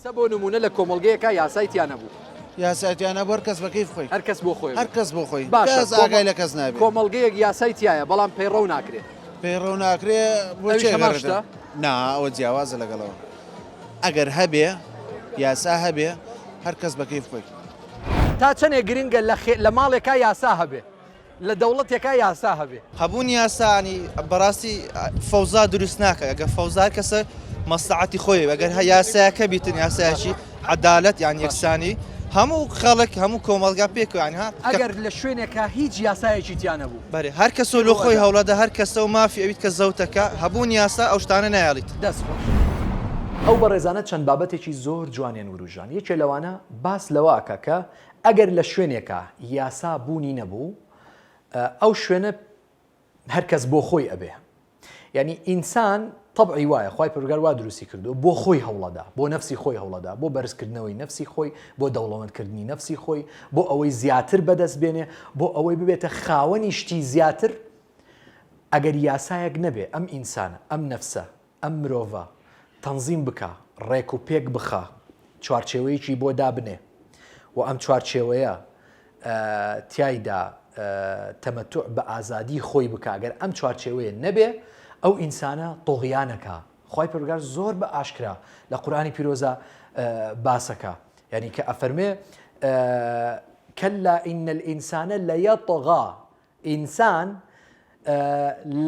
سبو نمونه لە کۆمەڵگەیەکە یاسایتیان نەبوو یاساییانە بۆ کەس بەکەی خۆی هەر کەس بۆ خۆی هەر کەس بۆ خۆی باشە کەس ئاگای لە کەس نابێت کۆمەڵگەیەک یاسایتیایە بەڵام پەیڕەو ناکرێت پەیڕەو ناکرێ بۆ چێ نا ئەوە جیاوازە لەگەڵەوە ئەگەر هەبێ یاسا هەبێ هەر کەس بەکەی خۆی تا چەندێک گرنگە لە ماڵێکا یاسا هەبێ لە دەوڵەتێکا یاسا هەبێ هەبوون یاسانی بەڕاستی فەوزا دروست ناکە ئەگە فەوزا کەسە مەسلحەتی خۆی ئەگەر یاسایەکە بیتن یاسایەکی عەدالەت یان یەکسانی هەموو خەڵک هەموو کۆمەڵگا پێکوانها ئەگەر لە شوێنێکە هیچ یاسایەکی تیان نەبوو بەێ هەر کەسۆ لە خۆی هەوڵەدا هەر کەسە و مافی ئەویت کە زەوتەکە هەبوون یاسا ئەو شتانە نایاڵیت دەست ئەو بەڕێزانە چەند بابەتێکی زۆر جوانێن وروژان یەکێ لەوانە باس لەواکە کە ئەگەر لە شوێنێکە یاسا بوونی نەبوو ئەو شوێنە هەرکەس بۆ خۆی ئەبێ یعنی ئینسان طبعی وایە خی پرگەر وا دروستی کردو بۆ خۆی هەوڵەدا بۆ نفسی خۆی هەوڵەدا بۆ بەرزکردنەوەی نفسی خۆی بۆ دەوڵەمەندکردنی نفسی خۆی بۆ ئەوەی زیاتر بەدەست بێنێ بۆ ئەوەی ببێتە خاوەنی شتی زیاتر ئەگەر یاسایەک نەبێ ئەم ئینسانە ئەم نفسە ئەم مرۆڤە تەنزیم بکە ڕێک و پێک بخە چوارچێوەیەکی بۆ دابنێ و ئەم چوارچێوەیە تایدا تەمەتوع بە ئازادی خۆی بکاگەر ئەم چوارچێوەیە نەبێ ئەو ئینسانە تۆغیانەکە خی پرگار زۆر بە ئاشکرا لە قورآانی پیرۆزە باسەکە یعنی کە ئەفەرمێ کەلا ئین الئینسانە لەیەطغا ئینسان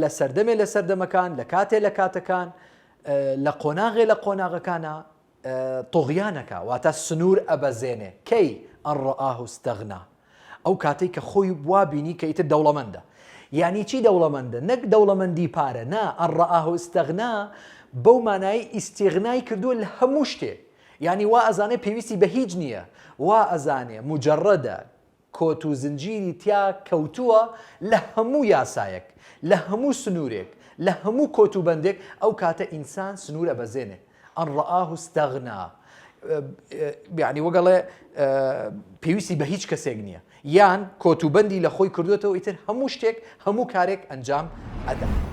لە سەردەمێ لە سەردەمەکان لە کاتێ لە کاتەکان لە قۆناغێ لە قۆناغەکانە تۆغیانەکە واتە سنوور ئەبەزێنێ کەی ئەن ڕەئاه استەغنا ئەو کاتەی کە خۆی وابینی کە ئیتر دەوڵەمەندە یعنی چی دەوڵەمەندە نەک دەوڵەمەندی پارە نا ئەن ڕەئاه استەغنا بەو مانایی ئیستیغنای کردووە لە هەموو شتێ یعنی وا ئەزانێ پێویستی بە هیچ نییە وا ئەزانێ مجەڕەدە کۆت و زنجیری تیا کەوتووە لە هەموو یاسایەک لە هەموو سنوورێک لە هەموو کۆت و بەندێک ئەو کاتە ئینسان سنوورە بەزێنێ ئەن ڕەئاه استەغنا یعنی وەگەڵێ پێویستی بە هیچ کەسێک نییە یان کۆت و بەندی لە خۆی کردوێتەوە ئیتر هەموو شتێک هەموو کارێک ئەنجام ئەدا.